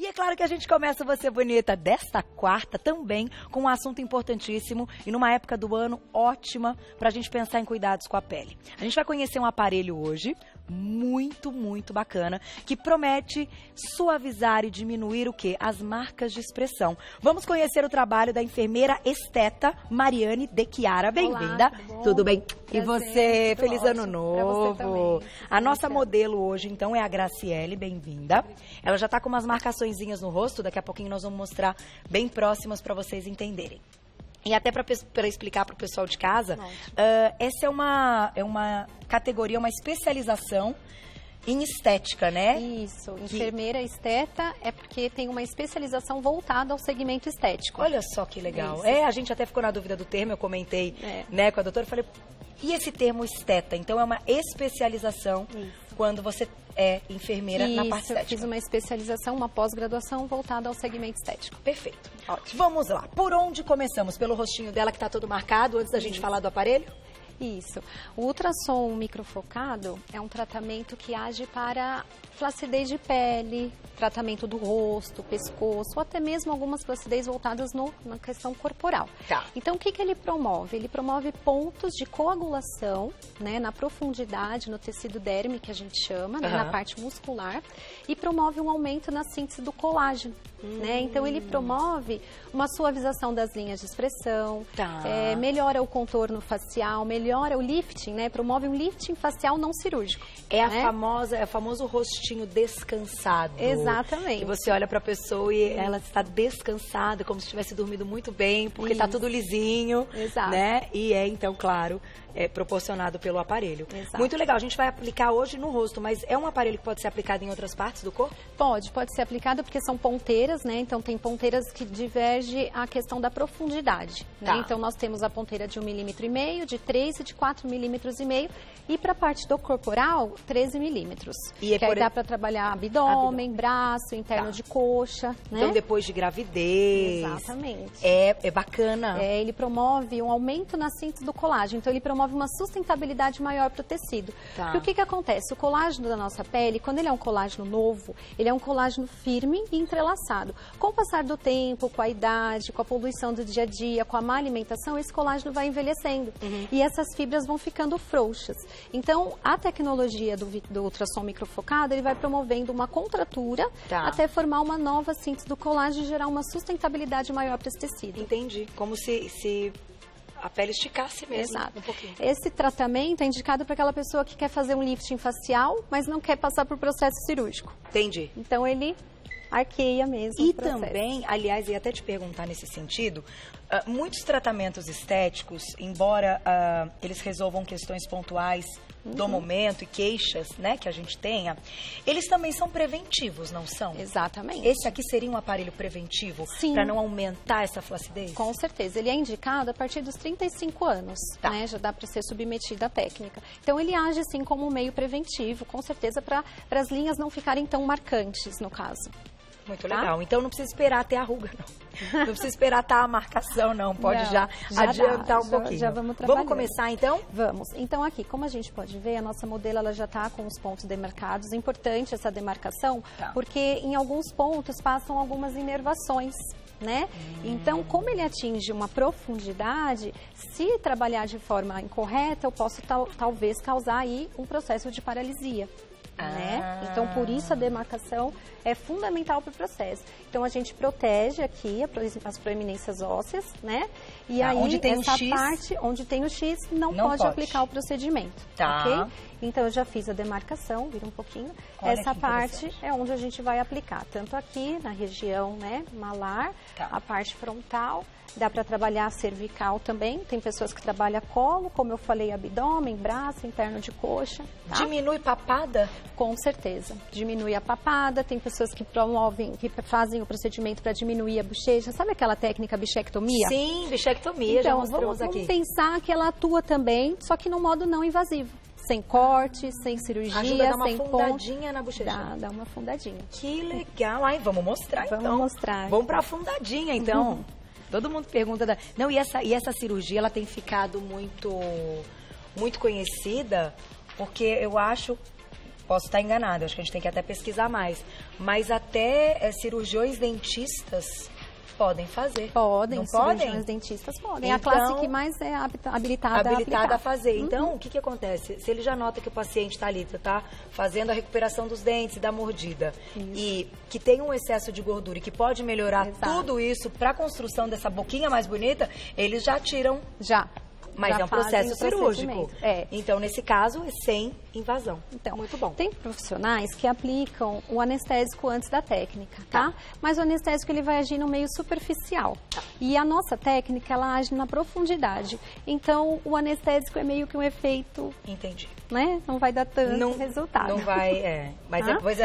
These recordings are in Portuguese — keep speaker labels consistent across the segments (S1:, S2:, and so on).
S1: E é claro que a gente começa Você Bonita desta quarta também com um assunto importantíssimo e numa época do ano ótima para a gente pensar em cuidados com a pele. A gente vai conhecer um aparelho hoje muito bacana que promete suavizar e diminuir o quê? As marcas de expressão. Vamos conhecer o trabalho da enfermeira esteta Mariane de Chiara. Bem-vinda. Tudo bem? Prazer. E você? Feliz ano novo. A nossa modelo hoje, então, é a Graciele. Bem-vinda. Ela já tá com umas marcaçõezinhas no rosto. Daqui a pouquinho nós vamos mostrar bem próximas para vocês entenderem. E até para explicar para o pessoal de casa, essa é uma categoria, uma especialização em estética, né?
S2: Isso, enfermeira esteta é porque tem uma especialização voltada ao segmento estético.
S1: Olha só que legal. Isso. A gente até ficou na dúvida do termo, eu comentei né, com a doutora, falei, e esse termo esteta? Então é uma especialização quando você é enfermeira na parte estética.
S2: Eu fiz uma especialização, uma pós-graduação voltada ao segmento estético.
S1: Perfeito. Ótimo. Vamos lá. Por onde começamos? Pelo rostinho dela que está todo marcado, antes da gente falar do aparelho?
S2: Isso. O ultrassom microfocado é um tratamento que age para flacidez de pele, tratamento do rosto, pescoço, ou até mesmo algumas flacidez voltadas na questão corporal.
S1: Tá.
S2: Então, o que ele promove? Ele promove pontos de coagulação, né, na profundidade, no tecido derme, que a gente chama, né, na parte muscular, e promove um aumento na síntese do colágeno. Né? Então, ele promove uma suavização das linhas de expressão, melhora o contorno facial, melhora o lifting, né? Promove um lifting facial não cirúrgico.
S1: É o famoso rostinho descansado.
S2: Exatamente.
S1: E você olha para a pessoa e ela está descansada, como se tivesse dormido muito bem, porque está tudo lisinho.
S2: Exato.
S1: Né? E então, claro, proporcionado pelo aparelho.
S2: Exato.
S1: Muito legal. A gente vai aplicar hoje no rosto, mas é um aparelho que pode ser aplicado em outras partes do corpo?
S2: Pode ser aplicado porque são ponteiras, né? Então tem ponteiras que divergem a questão da profundidade. Né? Então nós temos a ponteira de 1,5 mm, de 3 e de 4,5 mm e para a parte do corporal, 13 mm. E que aí dá para trabalhar abdômen, braço, interno de coxa. Né?
S1: Então depois de gravidez.
S2: Exatamente.
S1: É bacana.
S2: Ele promove um aumento na síntese do colágeno. Então ele promove uma sustentabilidade maior para o tecido. Porque o que acontece? O colágeno da nossa pele, quando ele é um colágeno novo, ele é um colágeno firme e entrelaçado. Com o passar do tempo, com a idade, com a poluição do dia a dia, com a má alimentação, esse colágeno vai envelhecendo. E essas fibras vão ficando frouxas. Então, a tecnologia do ultrassom microfocado, ele vai promovendo uma contratura até formar uma nova síntese do colágeno e gerar uma sustentabilidade maior para esse tecido.
S1: Entendi. Como se a pele esticasse mesmo.
S2: Exato.
S1: Um pouquinho.
S2: Esse tratamento é indicado para aquela pessoa que quer fazer um lifting facial, mas não quer passar por processo cirúrgico.
S1: Entendi.
S2: Então, ele arqueia mesmo.
S1: E também, aliás, ia até te perguntar nesse sentido, muitos tratamentos estéticos, embora eles resolvam questões pontuais do momento e queixas, né, que a gente tenha, eles também são preventivos, não são?
S2: Exatamente.
S1: Esse aqui seria um aparelho preventivo para não aumentar essa flacidez? Com
S2: certeza. Ele é indicado a partir dos 35 anos, né? Já dá para ser submetido à técnica. Então, ele age, sim, como um meio preventivo, com certeza, para as linhas não ficarem tão marcantes, no caso.
S1: Muito legal. Então, não precisa esperar ter a ruga, não. Não precisa esperar a marcação, não. Pode já adiantar um pouquinho.
S2: Já vamos trabalhar.
S1: Vamos começar, então?
S2: Vamos. Então, aqui, como a gente pode ver, a nossa modelo ela já está com os pontos demarcados. É importante essa demarcação, porque em alguns pontos passam algumas inervações. Né? Então, como ele atinge uma profundidade, se trabalhar de forma incorreta, eu posso talvez causar aí um processo de paralisia. Né? Então, por isso a demarcação é fundamental para o processo. Então, a gente protege aqui as proeminências ósseas, né? E aí,
S1: onde tem
S2: essa
S1: o X,
S2: parte onde tem o X não pode aplicar o procedimento, ok? Então, eu já fiz a demarcação, vira um pouquinho. Essa parte é onde a gente vai aplicar, tanto aqui na região, né, malar, a parte frontal. Dá para trabalhar cervical também. Tem pessoas que trabalham colo, como eu falei, abdômen, braço, interno de coxa.
S1: Diminui papada?
S2: Com certeza. Diminui a papada. Tem pessoas que fazem o procedimento para diminuir a bochecha. Sabe aquela técnica bichectomia?
S1: Sim, bichectomia,
S2: então,
S1: já mostramos aqui.
S2: Vamos pensar que ela atua também, só que no modo não invasivo. Sem corte, sem cirurgia,
S1: ajuda a dar uma
S2: sem
S1: fundadinha na bochecha.
S2: Dá uma fundadinha.
S1: Que legal. Ai, vamos mostrar então.
S2: Vamos mostrar.
S1: Vamos para a fundadinha então. Todo mundo pergunta Não, e essa cirurgia, ela tem ficado muito conhecida, porque eu acho posso estar enganada, acho que a gente tem que até pesquisar mais. Mas até cirurgiões dentistas podem fazer.
S2: Podem,
S1: cirurgiões
S2: dentistas podem.
S1: Então,
S2: a classe que mais é habilitada
S1: a fazer. Então, o que acontece? Se ele já nota que o paciente está ali, tá fazendo a recuperação dos dentes e da mordida, e que tem um excesso de gordura e que pode melhorar tudo isso para a construção dessa boquinha mais bonita, eles já tiram... Mas é um processo cirúrgico. Então, nesse caso, é sem invasão.
S2: Então,
S1: muito bom.
S2: Tem profissionais que aplicam o anestésico antes da técnica, tá? Mas o anestésico, ele vai agir no meio superficial. E a nossa técnica, ela age na profundidade. Então, o anestésico é meio que um efeito...
S1: Entendi.
S2: Né? Não vai dar tanto resultado.
S1: Não vai, Mas depois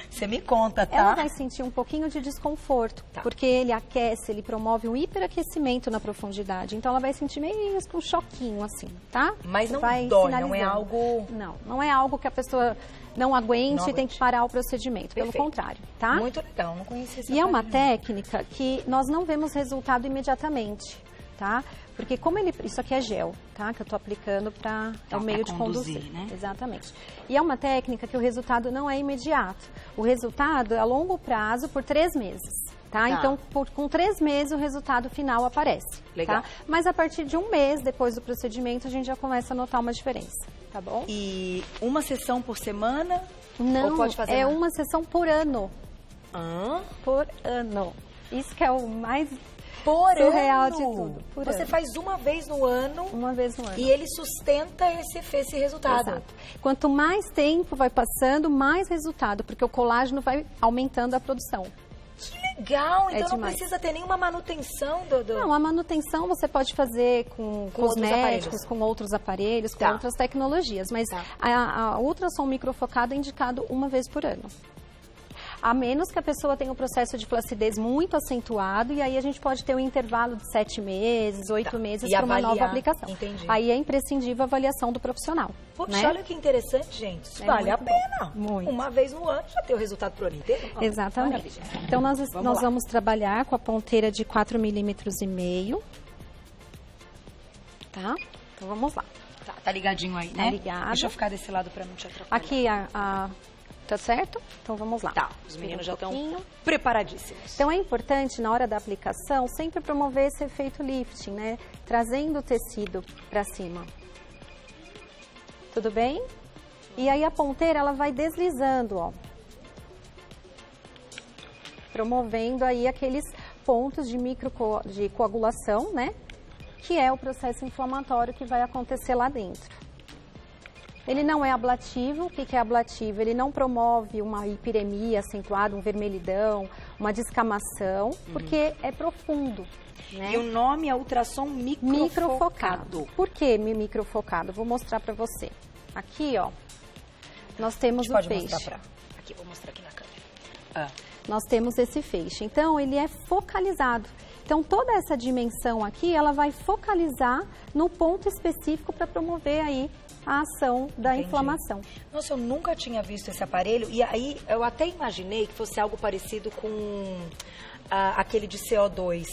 S1: você me conta, tá?
S2: Ela vai sentir um pouquinho de desconforto, porque ele aquece, ele promove um hiperaquecimento na profundidade. Então, ela vai sentir meio com um choquinho, assim, tá?
S1: Mas não dói, não é algo...
S2: Não é algo que a pessoa não aguente e tem que parar o procedimento. Perfeito. Pelo contrário, tá?
S1: Muito legal, não conhecia essa
S2: E é uma técnica que nós não vemos resultado imediatamente, tá? Porque como isso aqui é gel, tá? Que eu tô aplicando para o meio de conduzir, né? Exatamente. E é uma técnica que o resultado não é imediato. O resultado é a longo prazo por 3 meses, tá? Então, com 3 meses o resultado final aparece.
S1: Legal.
S2: Tá? Mas a partir de 1 mês depois do procedimento a gente já começa a notar uma diferença, tá bom?
S1: E uma sessão por semana?
S2: Não,
S1: ou pode fazer
S2: é
S1: mais?
S2: uma sessão por ano. Por ano. Isso que é o mais... surreal de tudo.
S1: Você faz uma vez no ano.
S2: Uma vez no ano.
S1: E ele sustenta esse resultado.
S2: Exato. Quanto mais tempo vai passando, mais resultado, porque o colágeno vai aumentando a produção.
S1: Que legal! Então não precisa ter nenhuma manutenção
S2: Não, a manutenção você pode fazer com cosméticos, com outros aparelhos, com outras tecnologias. Mas a ultrassom microfocado é indicado uma vez por ano. A menos que a pessoa tenha um processo de flacidez muito acentuado, e aí a gente pode ter um intervalo de 7 meses, 8 meses para uma nova aplicação.
S1: Entendi.
S2: Aí é imprescindível a avaliação do profissional.
S1: Poxa, né? Olha que interessante, gente. Isso vale a pena.
S2: Muito.
S1: Uma vez no ano já tem o resultado pro ano inteiro.
S2: Exatamente. Então nós vamos trabalhar com a ponteira de 4,5 mm. Tá? Então vamos lá.
S1: Tá ligadinho aí, né?
S2: Tá ligado.
S1: Deixa eu ficar desse lado para não te atrapalhar.
S2: Aqui tá certo? Então vamos lá.
S1: Tá, os meninos já estão preparadíssimos.
S2: Então é importante, na hora da aplicação, sempre promover esse efeito lifting, né? Trazendo o tecido para cima. Tudo bem? E aí a ponteira, ela vai deslizando, ó. Promovendo aí aqueles pontos de coagulação, né? Que é o processo inflamatório que vai acontecer lá dentro. Ele não é ablativo. O que é ablativo? Ele não promove uma hipiremia acentuada, um vermelhidão, uma descamação, porque é profundo. Né?
S1: E o nome é ultrassom microfocado.
S2: Por que microfocado? Vou mostrar para você. Aqui, ó, nós temos o feixe.
S1: Aqui, vou mostrar aqui na câmera.
S2: Nós temos esse feixe. Então, ele é focalizado. Então, toda essa dimensão aqui, ela vai focalizar no ponto específico para promover aí a ação da inflamação.
S1: Nossa, eu nunca tinha visto esse aparelho e aí eu até imaginei que fosse algo parecido com aquele de CO2,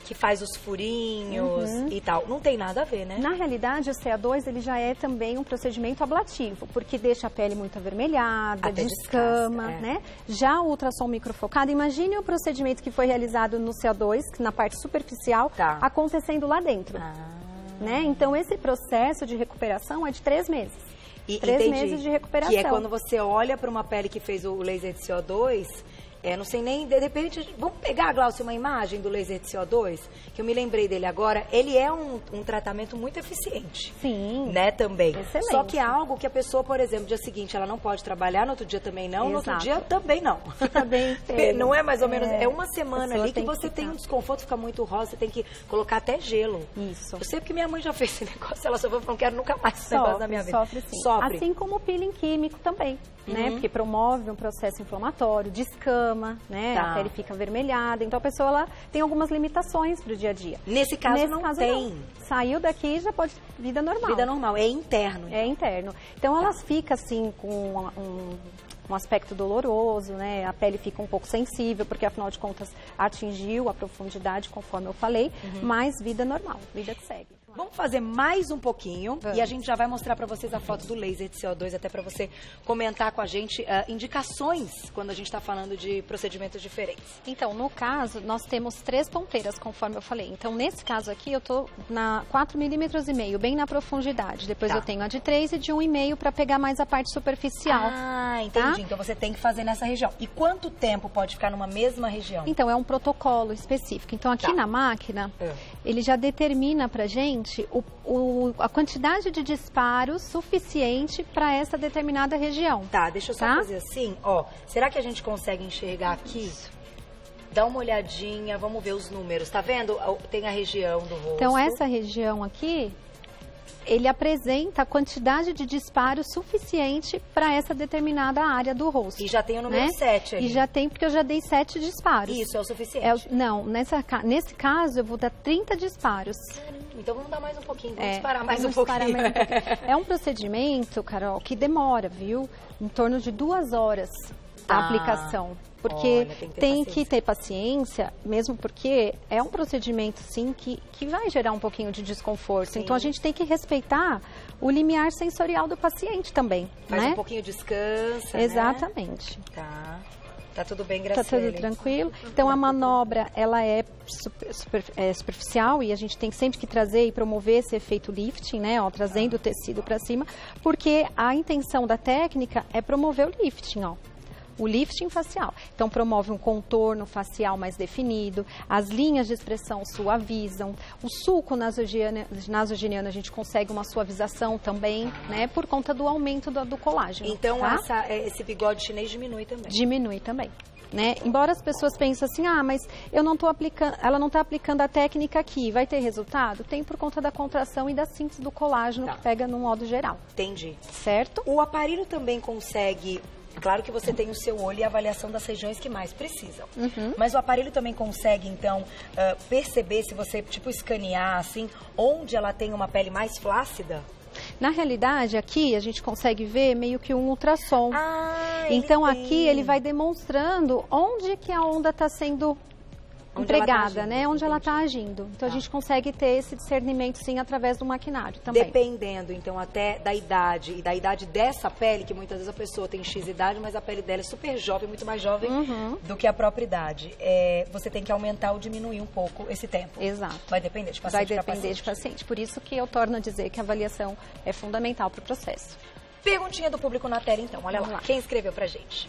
S1: que faz os furinhos e tal. Não tem nada a ver, né?
S2: Na realidade, o CO2 ele já é também um procedimento ablativo, porque deixa a pele muito avermelhada, até descama, né? Já o ultrassom microfocado, imagine o procedimento que foi realizado no CO2, na parte superficial, acontecendo lá dentro. Né? Então, esse processo de recuperação é de 3 meses. 3 meses de recuperação.
S1: Que é quando você olha para uma pele que fez o laser de CO2, não sei nem, de repente, vamos pegar, Glaucia, uma imagem do laser de CO2, que eu me lembrei dele agora. Ele é um tratamento muito eficiente.
S2: Sim.
S1: Né, também.
S2: Excelente.
S1: Só que é algo que a pessoa, por exemplo, no dia seguinte, ela não pode trabalhar, no outro dia também não, no outro dia também não.
S2: Fica bem feio.
S1: Não é mais ou menos, é uma semana ali que você tem um desconforto, fica muito rosa, você tem que colocar até gelo.
S2: Isso.
S1: Eu sei porque minha mãe já fez esse negócio, ela sofreu, não quero nunca mais esse negócio na minha vida.
S2: Sofre sim. Sofre. Assim como o peeling químico também, né? Porque promove um processo inflamatório, descama, né? A pele fica avermelhada, então a pessoa ela tem algumas limitações pro dia a dia.
S1: Nesse caso não tem.
S2: Saiu daqui já pode vida normal.
S1: Vida normal, é interno.
S2: Então. É interno. Então elas ficam assim com um aspecto doloroso, né? A pele fica um pouco sensível, porque afinal de contas atingiu a profundidade, conforme eu falei, mas vida normal, vida que segue.
S1: Vamos fazer mais um pouquinho e a gente já vai mostrar para vocês a foto do laser de CO2, até para você comentar com a gente indicações quando a gente está falando de procedimentos diferentes.
S2: Então, no caso, nós temos 3 ponteiras, conforme eu falei. Então, nesse caso aqui, eu tô na 4,5 mm, bem na profundidade. Depois eu tenho a de 3 e de 1,5 para pegar mais a parte superficial.
S1: Ah, entendi. Então, você tem que fazer nessa região. E quanto tempo pode ficar numa mesma região?
S2: Então, é um protocolo específico. Então, aqui na máquina, ele já determina pra gente a quantidade de disparos suficiente para essa determinada região.
S1: Tá, deixa eu só fazer assim, ó. Será que a gente consegue enxergar aqui? Dá uma olhadinha, vamos ver os números. Tá vendo? Tem a região do rosto.
S2: Então, essa região aqui, ele apresenta a quantidade de disparos suficiente para essa determinada área do rosto.
S1: E já tem o número 7 aí.
S2: E já tem, porque eu já dei 7 disparos.
S1: Isso é o suficiente?
S2: Não, nesse caso eu vou dar 30 disparos.
S1: Então vamos dar mais um pouquinho, vamos disparar mais um pouquinho.
S2: É um procedimento, Carol, que demora, viu? Em torno de 2 horas a aplicação. Porque tem que ter paciência, mesmo porque é um procedimento, sim, que vai gerar um pouquinho de desconforto. Sim. Então, a gente tem que respeitar o limiar sensorial do paciente também.
S1: Faz um pouquinho, descansa,
S2: Exatamente.
S1: Né? Tá tudo bem, Graciele?
S2: Tá tudo tranquilo. Então, a manobra, ela é superficial e a gente tem sempre que trazer e promover esse efeito lifting, né? Ó, trazendo o tecido para cima, porque a intenção da técnica é promover o lifting, ó. O lifting facial. Então, promove um contorno facial mais definido, as linhas de expressão suavizam, o sulco nasogeniano a gente consegue uma suavização também, né, por conta do aumento do colágeno.
S1: Então, esse bigode chinês diminui também?
S2: Diminui também. Né? Embora as pessoas pensem assim, mas eu não tô aplicando, ela não está aplicando a técnica aqui, vai ter resultado? Tem por conta da contração e da síntese do colágeno que pega no modo geral.
S1: Entendi.
S2: Certo?
S1: O aparelho também consegue... Claro que você tem o seu olho e a avaliação das regiões que mais precisam. Mas o aparelho também consegue, então, perceber, se você, tipo, escanear, assim, onde ela tem uma pele mais flácida?
S2: Na realidade, aqui a gente consegue ver meio que um ultrassom. Então, aqui ele vai demonstrando onde que a onda está sendo empregada, né? Onde ela está agindo. Então, a gente consegue ter esse discernimento, sim, através do maquinário também.
S1: Dependendo, então, até da idade e da idade dessa pele, que muitas vezes a pessoa tem X idade, mas a pele dela é super jovem, muito mais jovem do que a própria idade. Você tem que aumentar ou diminuir um pouco esse tempo.
S2: Exato.
S1: Vai depender de paciente.
S2: Vai depender de paciente. Por isso que eu torno a dizer que a avaliação é fundamental para o processo.
S1: Perguntinha do público na tela, então. Olha lá. Quem escreveu pra gente?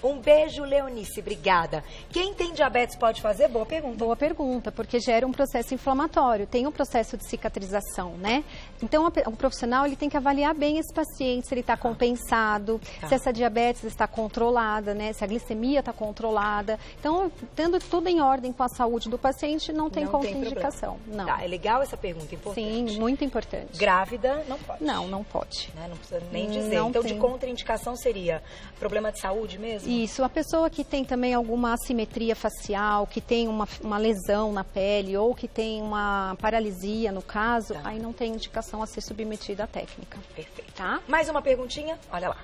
S1: Um beijo, Leonice, obrigada. Quem tem diabetes pode fazer? Boa pergunta.
S2: Boa pergunta, porque gera um processo inflamatório, tem um processo de cicatrização, né? Então, o profissional ele tem que avaliar bem esse paciente, se ele está compensado, se essa diabetes está controlada, né? Se a glicemia está controlada. Então, tendo tudo em ordem com a saúde do paciente, não tem contraindicação. Não.
S1: Tá, é legal essa pergunta, importante.
S2: Sim, muito importante.
S1: Grávida, não pode?
S2: Não, não pode.
S1: Não precisa nem dizer. Então, de contraindicação seria problema de saúde mesmo?
S2: Isso, a pessoa que tem também alguma assimetria facial, que tem uma lesão na pele ou que tem uma paralisia, no caso, aí não tem indicação a ser submetida à técnica.
S1: Perfeito.
S2: Tá?
S1: Mais uma perguntinha? Olha lá.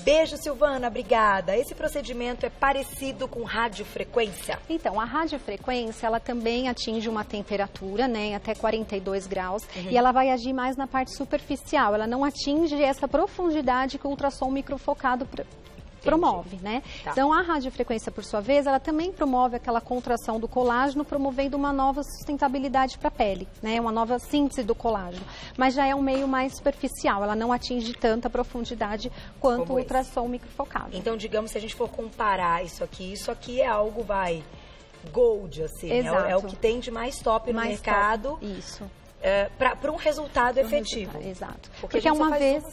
S1: Beijo, Silvana, obrigada. Esse procedimento é parecido com radiofrequência?
S2: Então, a radiofrequência, ela também atinge uma temperatura, né, até 42 graus, e ela vai agir mais na parte superficial, ela não atinge essa profundidade que o ultrassom microfocado promove, né? Então, a radiofrequência, por sua vez, ela também promove aquela contração do colágeno, promovendo uma nova sustentabilidade para a pele, né? Uma nova síntese do colágeno. Mas já é um meio mais superficial, ela não atinge tanta profundidade quanto o ultrassom microfocado.
S1: Então, digamos, se a gente for comparar isso aqui é algo, gold, assim, é o que tem de mais top no mercado.
S2: Top. Isso.
S1: Para um resultado efetivo.
S2: Exato. Porque é uma vez...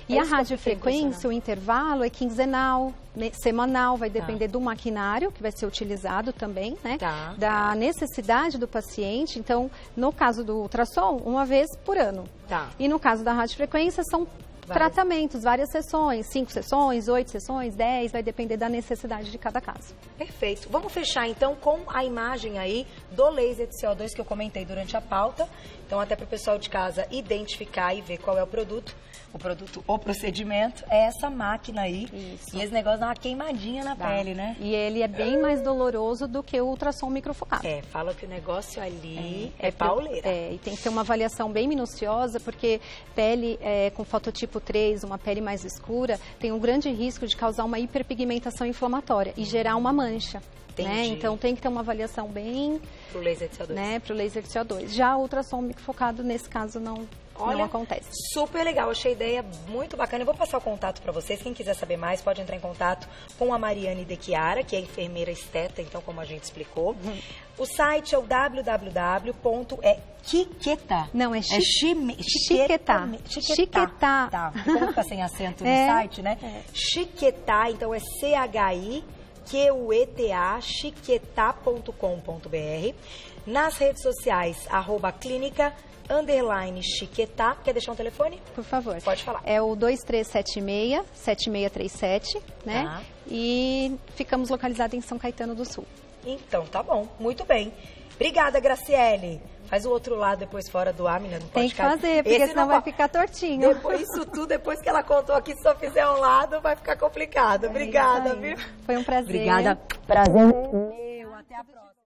S2: E a radiofrequência, o intervalo é quinzenal, semanal, vai depender do maquinário que vai ser utilizado também, né? Da necessidade do paciente. Então, no caso do ultrassom, uma vez por ano. E no caso da radiofrequência, são tratamentos, várias sessões, 5 sessões, 8 sessões, 10, vai depender da necessidade de cada caso.
S1: Perfeito. Vamos fechar então com a imagem aí do laser de CO2 que eu comentei durante a pauta. Então até para o pessoal de casa identificar e ver qual é o produto. O procedimento é essa máquina aí. Isso. E esse negócio dá uma queimadinha na pele, né?
S2: E ele é bem mais doloroso do que o ultrassom microfocado.
S1: Fala que o negócio ali é pauleira.
S2: E tem que ter uma avaliação bem minuciosa, porque pele com fototipo 3, uma pele mais escura, tem um grande risco de causar uma hiperpigmentação inflamatória e gerar uma mancha. Né? Então tem que ter uma avaliação bem...
S1: Pro laser de CO2.
S2: Né? Pro laser de CO2. Já o ultrassom microfocado, nesse caso, não acontece.
S1: Super legal, achei a ideia muito bacana. Eu vou passar o contato para vocês. Quem quiser saber mais, pode entrar em contato com a Mariane De Chiara, que é enfermeira esteta, então, como a gente explicou. O site é o www.Chiquetá.
S2: Não, é
S1: Chiquetá.
S2: Chiquetá.
S1: Tá, como fica sem acento no site, né? Chiquetá, então é CHIQUETA, chiquetá.com.br. Nas redes sociais, @clínica_Chiquetá. Quer deixar um telefone?
S2: Por favor.
S1: Pode falar.
S2: É o 2376-7637, né?
S1: Tá.
S2: E ficamos localizados em São Caetano do Sul.
S1: Então, tá bom. Muito bem. Obrigada, Graciele. Faz o outro lado depois fora do ar, menina. Não
S2: tem
S1: pode
S2: que fazer, porque senão vai ficar tortinho.
S1: Depois isso tudo, depois que ela contou aqui, se só fizer um lado, vai ficar complicado. Obrigada, viu?
S2: Foi um prazer.
S1: Obrigada. Prazer meu. Até a próxima.